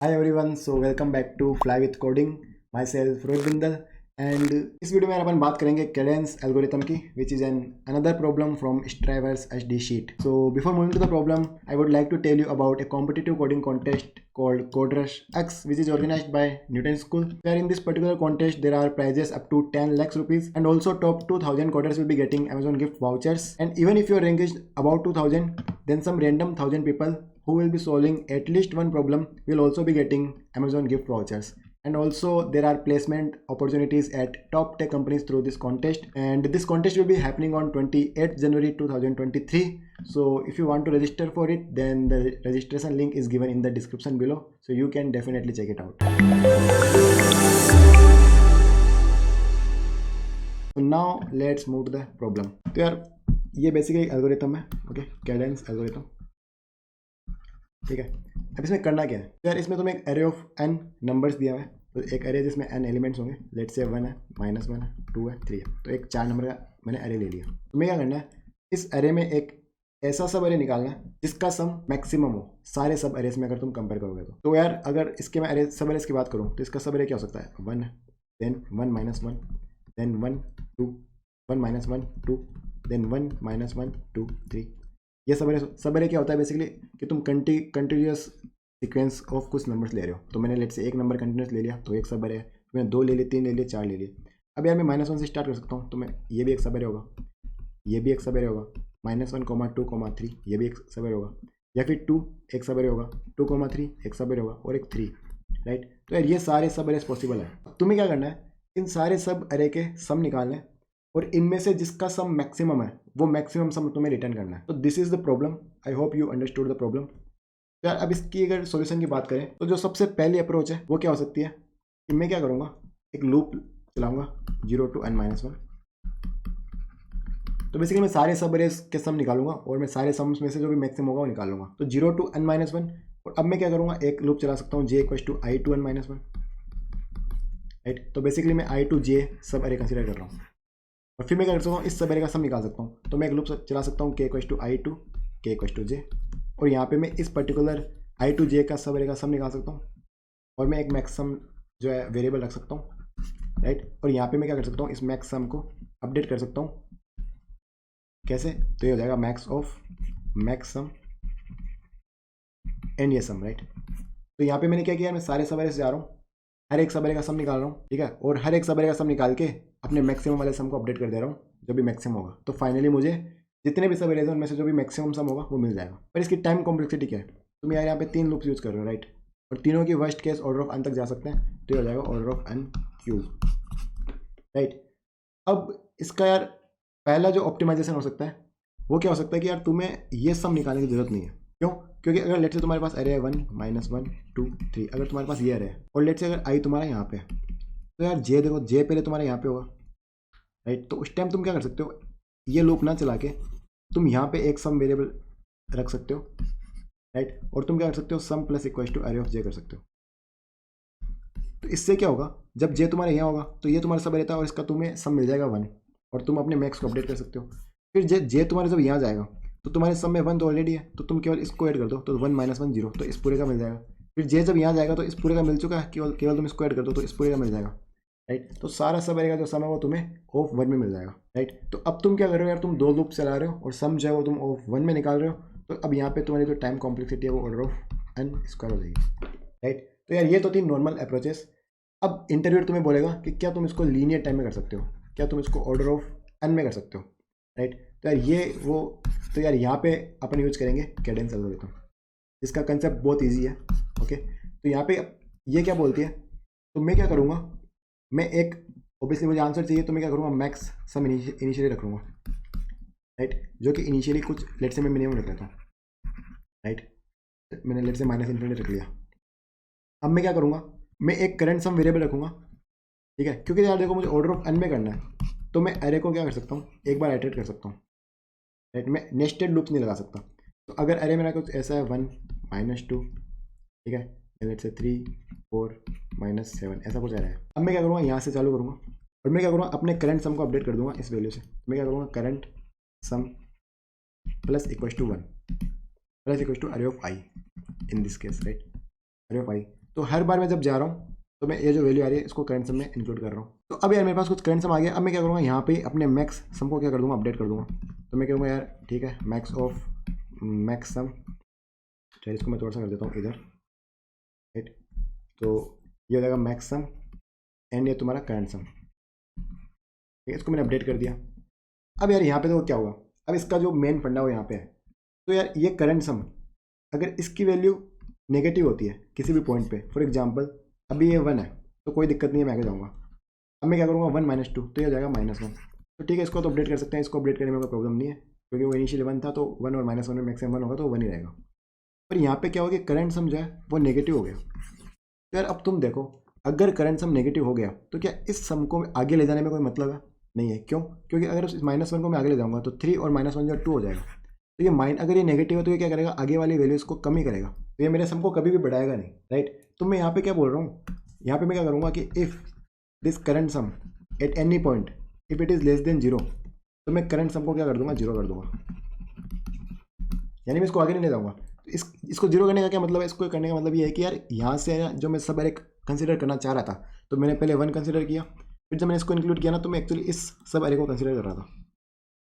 Hi everyone, so welcome back to Fly with Coding. Myself Rohit Bindal and इस video में अपन बात करेंगे cadence algorithm की, which is another problem from Strivers SD sheet. So before moving to the problem, I would like to tell you about a competitive coding contest called CodeRush X, which is organized by Newton School. Where in this particular contest there are prizes up to 10 lakhs rupees, and also top 2000 coders will be getting Amazon gift vouchers. And even if your rank is about 2000, then some random 1000 people who will be solving at least one problem will also be getting Amazon gift vouchers. And also there are placement opportunities at top tech companies through this contest, and this contest will be happening on 28th January 2023. So if you want to register for it, then the registration link is given in the description below, so you can definitely check it out. So now let's move to the problem. तो यार ये basically algorithm है, okay, Cadence algorithm, ठीक है। अब इसमें करना क्या है तो यार, इसमें तुम्हें एक एरे ऑफ n नंबर्स दिया हुआ है। तो एक एरे जिसमें n एलिमेंट्स होंगे, लेट्स से 1 है, -1 है, 2 है, 3 है, तो एक 4 नंबर का मैंने एरे ले लिया। तुम्हें क्या करना है, इस एरे में एक ऐसा सब एरे निकालना है जिसका सम मैक्सिमम हो सारे सब एरेस में, अगर तुम कंपेयर करोगे तो यार अगर इसके मैं एरे सब एरेस की बात करूँ तो इसका सब एरे क्या हो सकता है, 1, देन 1 -1, देन 1 2, 1 -1 2, देन 1 -1 2 3। ये सब एरे क्या होता है बेसिकली कि तुम कंटिन्यूस सीक्वेंस ऑफ कुछ नंबर्स ले रहे हो। तो मैंने लेट से एक नंबर कंटिन्यूस ले लिया तो एक सब एरे है, मैंने 2 ले लिए, 3 ले लिए, 4 ले लिए। अब यार मैं -1 से स्टार्ट कर सकता हूँ, तो मैं ये भी एक सब एरे होगा, ये भी एक सब एरे होगा, -1, 2, 3 ये भी एक सब एरे होगा, या फिर 2 एक सब एरे होगा, 2, 3 एक सब एरे होगा, और एक 3, राइट। तो यार ये सारे सब एरेस पॉसिबल है। तुम्हें क्या करना है, इन सारे सब एरे के सम निकालने हैं, और इनमें से जिसका सम मैक्सिमम है वो मैक्सिमम सम तुम्हें रिटर्न करना है। तो this is the problem, I hope you understood the problem. यार अब इसकी अगर सॉल्यूशन की बात करें तो जो सबसे पहली अप्रोच है वो क्या हो सकती है कि मैं क्या करूँगा, एक लूप चलाऊंगा 0 to n-1। तो बेसिकली मैं सारे सब एरेस के सम निकालूंगा और मैं सारे सम्स में से जो भी मैक्सिमम होगा वो निकाल लूंगा। तो 0 to n-1, और अब मैं क्या करूँगा, एक लूप चला सकता हूँ j = i to n-1, right. तो बेसिकली मैं i to j सब एरे कंसिडर कर रहा हूँ, और फिर मैं क्या कर सकता हूँ, इस सब एरे का सम निकाल सकता हूँ। तो मैं एक लूप चला सकता हूँ k = i to k = j, और यहाँ पे मैं इस पर्टिकुलर i to j का सब एरे का सम निकाल सकता हूँ, और मैं एक मैक्सिमम जो है वेरिएबल रख सकता हूँ, राइट। और यहाँ पे मैं क्या कर सकता हूँ, इस मैक्सिमम को अपडेट कर सकता हूँ। कैसे, तो ये हो जाएगा मैक्स ऑफ मैक्सम एंड ये सम, राइट। तो यहाँ पे मैंने क्या किया, मैं सारे सब एरे से जा रहा हूँ, हर एक सब एरे का सम निकाल रहा हूँ, ठीक है, और हर एक सब एरे का सम निकाल के अपने मैक्सिमम वाले सम को अपडेट कर दे रहा हूँ जो भी मैक्सिमम होगा। तो फाइनली मुझे जितने भी सब एरेज हैं उनमें से जो भी मैक्सिमम सम होगा वो मिल जाएगा। पर इसकी टाइम कॉम्प्लेक्सिटी क्या है, तुम यार यहाँ पे 3 लूप्स यूज कर रहे हो, राइट, और तीनों की worst case order of n तक जा सकते हैं, तो ये हो जाएगा order of n cube, right. अब इसका यार पहला जो ऑप्टिमाइजेशन हो सकता है वो क्या हो सकता है कि यार तुम्हें ये सम निकालने की जरूरत नहीं है। क्यों? क्योंकि अगर लेट से तुम्हारे पास एरे है 1 -1 2 3, अगर तुम्हारे पास ये एरे है और लेट से अगर आई तुम्हारा यहाँ पे है, तो यार जे देखो, जे पहले तुम्हारे यहाँ पे होगा, राइट। तो उस टाइम तुम क्या कर सकते हो, ये लूप ना चला के तुम यहाँ पे एक सम वेरिएबल रख सकते हो, राइट, और तुम क्या कर सकते हो, sum plus equal to array of j कर सकते हो। तो इससे क्या होगा, जब जे तुम्हारे यहाँ होगा तो ये तुम्हारा सब रहता है और इसका तुम्हें सम मिल जाएगा 1, और तुम अपने मैक्स को अपडेट कर सकते हो। फिर जे तुम्हारे जब यहाँ जाएगा तो तुम्हारे सम में 1 तो ऑलरेडी है, तो तुम केवल इसको ऐड कर दो, तो 1 -1 0, तो इस पूरे का मिल जाएगा। फिर जे जब यहाँ जाएगा तो इस पूरे का मिल चुका है, केवल तुम इसको ऐड कर दो तो इस पूरे का मिल जाएगा, राइट। तो सारा सब एरे का जो सम है वो तुम्हें ऑफ 1 में मिल जाएगा, राइट। तो अब तुम क्या कर रहे हो यार, तुम 2 लूप चला रहे हो और सम जो है वो तुम ऑफ 1 में निकाल रहे हो। तो अब यहाँ पे तुम्हारी जो टाइम कॉम्प्लेक्सिटी है वो ऑर्डर ऑफ n स्क्वायर हो जाएगी, राइट। तो यार ये तो थी नॉर्मल अप्रोचेस। अब इंटरव्यूअर तुम्हें बोलेगा कि क्या तुम इसको लीनियर टाइम में कर सकते हो, क्या तुम इसको ऑर्डर ऑफ n में कर सकते हो, राइट। तो यार ये वो, तो यार यहाँ पे अपन यूज करेंगे कैडेंस एल्गोरिथम, जिसका कंसेप्ट बहुत ईजी है, ओके। तो यहाँ पे ये क्या बोलती है, तो मैं क्या करूँगा, मैं एक ऑब्वियसली मुझे आंसर चाहिए, तो मैं क्या करूँगा, मैक्स सम इनिशियली रख लूँगा, राइट, जो कि इनिशियली कुछ लेट से मैं मिनिमम रख लेता हूँ, राइट। मैंने लेट से -∞ रख लिया। अब मैं क्या करूँगा, मैं एक करंट सम वेरिएबल रखूँगा, ठीक है, क्योंकि यार देखो मुझे ऑर्डर ऑफ n में करना है, तो मैं एरे को क्या कर सकता हूँ, एक बार आइटरेट कर सकता हूँ, राइट। मैं नेस्टेड लूप्स नहीं लगा सकता। तो अगर एरे मेरा कुछ ऐसा है 1 -2, ठीक है, लेट से 3 4 -7, ऐसा कुछ एरे है। अब मैं क्या करूँगा, यहाँ से चालू करूँगा और मैं क्या करूँगा, अपने करंट सम को अपडेट कर दूंगा इस वैल्यू से। मैं क्या करूँगा, current sum plus equal to 1 plus equal to array of i in this case, right, array of i. तो हर बार मैं जब जा रहा हूँ तो मैं ये जो वैल्यू आ रही है इसको करंट सम में इंक्लूड कर रहा हूँ। तो अब यार मेरे पास कुछ करंट सम आ गया। अब मैं क्या करूँगा, यहाँ पे अपने मैक्स सम को क्या कर दूँगा, अपडेट कर दूँगा। तो मैं कहूँगा यार ठीक है, मैक्स ऑफ मैक्स सम, चलिए इसको मैं थोड़ा सा कर देता हूँ इधर, राइट। तो ये हो जाएगा मैक्स सम एंड ये तुम्हारा करंट सम, ठीक है। इसको मैंने अपडेट कर दिया। अब यार यहाँ पे तो क्या होगा, अब इसका जो मेन फंडा वो यहाँ पे है। तो यार ये करंट सम अगर इसकी वैल्यू नेगेटिव होती है किसी भी पॉइंट पे, फॉर एग्जांपल अभी ये 1 है तो कोई दिक्कत नहीं है, मैं आगे जाऊँगा। अब मैं क्या करूँगा 1 - 2 तो ये हो जाएगा -1। तो ठीक है, इसको तो अपडेट कर सकते हैं, इसको अपडेट करने में कोई प्रॉब्लम नहीं है क्योंकि वो इनिशियल 1 था, तो 1 और -1 में मैक्सिमम 1 होगा तो 1 ही रहेगा। पर यहाँ पे क्या होगा कि करंट सम जो है वो नेगेटिव हो गया। तो यार अब तुम देखो, अगर करंट सम नेगेटिव हो गया तो क्या इस सम को आगे ले जाने में कोई मतलब है? नहीं है। क्यों? क्योंकि अगर उस -1 को मैं आगे ले जाऊँगा तो 3 और -1 जो 2 हो जाएगा। तो ये अगर ये नेगेटिव है तो ये क्या करेगा, आगे वाली वैल्यूज को कम ही करेगा, तो ये मेरे सम को कभी भी बढ़ाएगा नहीं, राइट। तो मैं यहाँ पे क्या बोल रहा हूँ, यहाँ पे मैं क्या करूँगा कि if this current some at any point if it is less than 0, तो मैं करंट सम को क्या कर दूंगा, 0 कर दूंगा, यानी मैं इसको आगे नहीं ले जाऊँगा। तो इसको 0 करने का क्या मतलब है, इसको करने का मतलब ये है कि यार यहाँ से जो मैं सब अरे कंसिडर करना चाह रहा था, तो मैंने पहले 1 कंसिडर किया, फिर जब मैंने इसको इंक्लूड किया ना तो मैं एक्चुअली इस सब अरे को कंसिडर कर रहा था।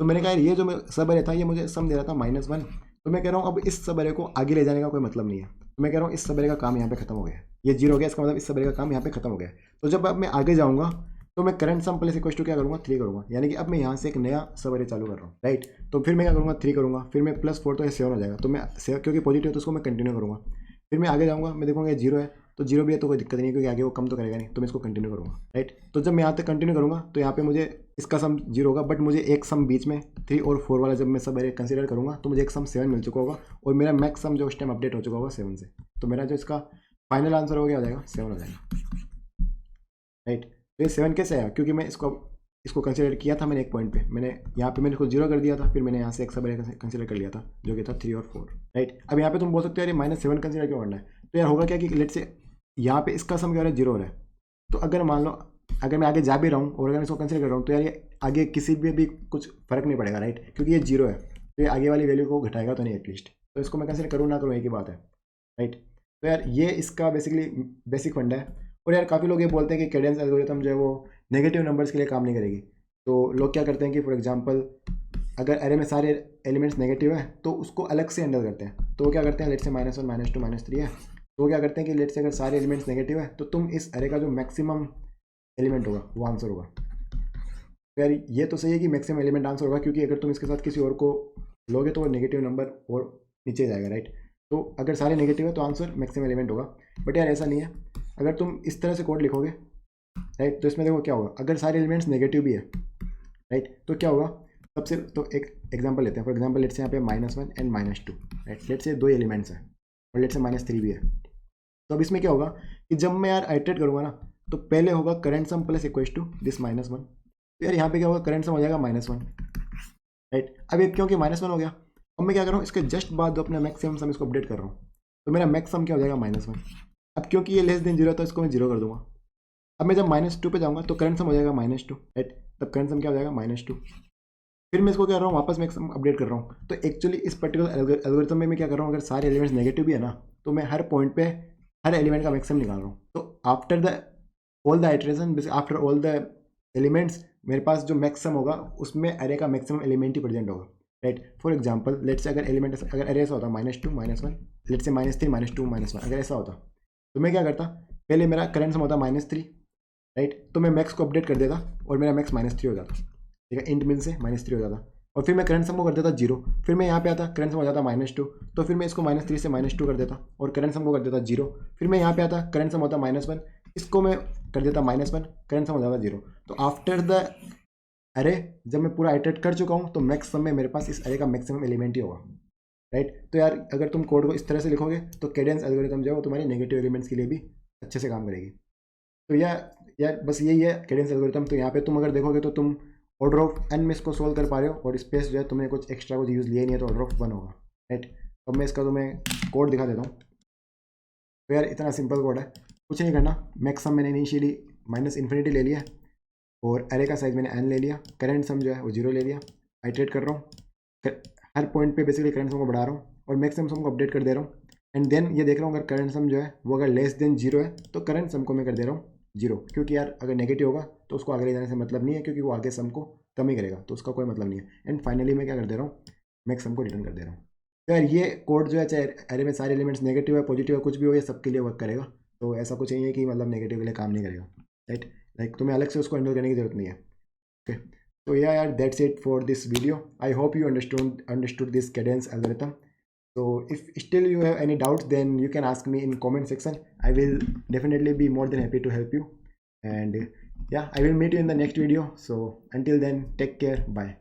तो मैंने कहा यार ये जो मैं सब अरे था ये मुझे सम दे रहा था -1, तो मैं कह रहा हूँ अब इस सब अरे को आगे ले जाने का कोई मतलब नहीं है। तो मैं कह रहा हूँ इस सब अरे का काम यहाँ पे खत्म हो गया, ये 0 हो गया, इसका मतलब इस सब अरे का काम यहाँ पे खत्म हो गया। तो जब अब मैं आगे जाऊँगा तो मैं current sum plus equal to क्या करूँगा, 3 करूँगा, यानी कि अब मैं यहाँ से एक नया सब अरे चालू कर रहा हूँ, राइट। तो फिर मैं क्या करूँगा, 3 करूँगा, फिर मैं +4 तो ये 7 हो जाएगा, तो मैं क्योंकि पॉजिटिव है तो उसको मैं कंटिन्यू करूँगा। फिर मैं आगे जाऊँगा, मैं देखूँगा ये 0 है, तो 0 भी है तो कोई दिक्कत नहीं है क्योंकि आगे वो कम तो करेगा नहीं, तो मैं इसको कंटिन्यू करूँगा, राइट। तो जब मैं यहाँ तक कंटिन्यू करूँगा तो यहाँ पे मुझे इसका सम 0 होगा, बट मुझे एक सम बीच में 3 और 4 वाला जब मैं सब अरे कंसिडर करूँगा तो मुझे एक सम 7 मिल चुका होगा और मेरा मैक्स सम जो उस टाइम अपडेट हो चुका होगा 7 से। तो मेरा जो इसका फाइनल आंसर हो गया हो जाएगा 7 हो जाएगा, राइट। तो ये 7 कैसे आया, क्योंकि मैं इसको कंसिडर किया था मैंने एक पॉइंट पे, मैंने यहाँ पे मैंने इसको 0 कर दिया था, फिर मैंने यहाँ से एक सब कंसिडर कर लिया था जो कि था 3 और 4, राइट। अब यहाँ पे तुम बोल सकते हो यार -7 कंसिडर क्यों करना है। तो यार होगा क्या कि लेट से यहाँ पे इसका सम क्या हो रहा है, 0 हो रहा है। तो अगर मान लो अगर मैं आगे जा भी रहा हूँ और अगर मैं इसको कंसिडर कर रहा हूँ तो यार ये आगे किसी भी कुछ फर्क नहीं पड़ेगा, राइट, क्योंकि ये 0 है तो ये आगे वाली वैल्यू को घटाएगा तो नहीं एटलीस्ट। तो इसको मैं कंसिडर करूँ ना करूँ एक ही बात है, राइट। तो यार ये इसका बेसिकली बेसिक फंडा है। और यार काफ़ी लोग ये बोलते हैं कि कैडेंस एल्गोरिथम जो है वो नेगेटिव नंबर्स के लिए काम नहीं करेगी। तो लोग क्या करते हैं कि फॉर एग्जांपल अगर एरे में सारे एलिमेंट्स नेगेटिव है तो उसको अलग से हैंडल करते हैं। तो वो क्या करते हैं, लेट से -1 -2 -3 है, तो वो क्या करते हैं कि लेट से अगर सारे एलिमेंट्स नेगेटिव है तो तुम इस एरे का जो मैक्सिमम एलिमेंट होगा वो आंसर होगा। तो यार ये तो सही है कि मैक्सिमम एलिमेंट आंसर होगा, क्योंकि अगर तुम इसके साथ किसी और को लोगे तो वो नेगेटिव नंबर और नीचे जाएगा, राइट। तो अगर सारे नेगेटिव है तो आंसर मैक्सिमम एलिमेंट होगा। बट यार ऐसा नहीं है, अगर तुम इस तरह से कोड लिखोगे, राइट, तो इसमें देखो क्या होगा, अगर सारे एलिमेंट्स नेगेटिव भी है, राइट, तो क्या होगा सबसे, तो एक एग्जांपल लेते हैं। फॉर एग्जांपल लेट्स से यहाँ पे -1 and -2, right, let's say 2 elements हैं और लेट्स से -3 भी है। तो अब इसमें क्या होगा कि जब मैं यार आइटरेट करूँगा ना तो पहले होगा current sum plus equal to this -1। तो यार यहाँ पे क्या होगा, करंट सम हो जाएगा -1, राइट। अब ये क्योंकि -1 हो गया, अब मैं क्या कर रहा हूँ इसके जस्ट बाद अपना मैक्सिमम सम इसको अपडेट कर रहा हूँ, तो मेरा मैक्स सम क्या हो जाएगा -1। अब क्योंकि ये लेस देन 0 था इसको मैं 0 कर दूंगा। अब मैं जब -2 पे जाऊँगा तो करंट सम हो जाएगा -2, राइट। तब करंट सम क्या हो जाएगा -2। फिर मैं इसको क्या कर रहा हूँ, वापस मैक्सिमम अपडेट कर रहा हूँ। तो एक्चुअली इस पर्टिकुलर एल्गोरिथम में मैं क्या कर रहा हूँ, अगर सारे एलिमेंट्स नेगेटिव भी है ना तो मैं हर पॉइंट पे हर एलिमेंट का मैक्सिमम निकाल रहा हूँ। तो after the all the iteration, after all the elements, मेरे पास जो मैक्सिमम होगा उसमें अरे का मैक्सिमम एलिमेंट ही प्रेजेंट होगा, right. For example let's say अगर अरे ऐसा होता -2 -1, लेट्स से -3 -2 -1, अगर ऐसा होता तो मैं क्या करता, पहले मेरा करंट सम होता -3, राइट। तो मैं मैक्स को अपडेट कर देता और मेरा मैक्स -3 हो जाता, ठीक है, इंट मिन से -3 हो जाता। और फिर मैं करंट सम को कर देता 0, फिर मैं यहाँ पे आता, करंट सम हो जाता -2, तो फिर मैं इसको -3 से -2 कर देता और करंट सम को कर देता 0, फिर मैं यहाँ पे आता, करंट सम होता -1, इसको मैं कर देता -1, करंट सम हो जाता 0। तो आफ्टर द अरे जब मैं पूरा आइटरेट कर चुका हूँ तो मैक्स सम में मेरे पास इस अरे का मैक्सिमम एलिमेंट ही होगा, राइट। तो यार अगर तुम कोड को इस तरह से लिखोगे तो कैडेंस एल्गोरिथम जो है वो तुम्हारी नेगेटिव एलिमेंट्स के लिए भी अच्छे से काम करेगी। तो यार बस यही है कैडेंस एल्गोरिथम। तो यहाँ पे तुम अगर देखोगे तो तुम ऑर्डर ऑफ एन में इसको सोल्व कर पा रहे हो और स्पेस जो है तुमने कुछ एक्स्ट्रा कुछ यूज़ लिया नहीं है, तो ऑर्डर ऑफ 1 होगा, राइट। अब मैं इसका तुम्हें कोड दिखा देता हूँ। तो यार इतना सिंपल कोड है, कुछ नहीं करना। मैक्सिमम मैंने इनिशियली -∞ ले लिया और एरे का साइज मैंने n ले लिया, करंट सम जो है वो 0 ले लिया, आइटरेट कर रहा हूँ, हर पॉइंट पे बेसिकली करंट सम को बढ़ा रहा हूँ और मैक्सिमम सम को अपडेट कर दे रहा हूँ। एंड देन ये देख रहा हूँ अगर करंट सम जो है वो अगर लेस देन 0 है तो करंट सम को मैं कर दे रहा हूँ 0, क्योंकि यार अगर नेगेटिव होगा तो उसको आगे ले जाने से मतलब नहीं है, क्योंकि वो आगे सम को कम ही करेगा, तो उसका कोई मतलब नहीं है। एंड फाइनली मैं क्या कर दे रहा हूँ, मैक्स सम को रिटर्न कर दे रहा हूँ। तो यार ये कोड जो है चाहे एरे में सारे एलिमेंट्स नेगेटिव है पॉजिटिव है कुछ भी हो, ये सबके लिए वर्क करेगा। तो ऐसा कुछ नहीं है कि मतलब नेगेटिव के लिए काम नहीं करेगा, राइट। लाइक तुम्हें अलग से उसको हैंडल करने की जरूरत नहीं है। Okay, so yeah, yeah, that's it for this video. I hope you understood this cadence algorithm. So if still you have any doubts, then you can ask me in comment section. I will definitely be more than happy to help you. And yeah, I will meet you in the next video. So until then, take care. Bye.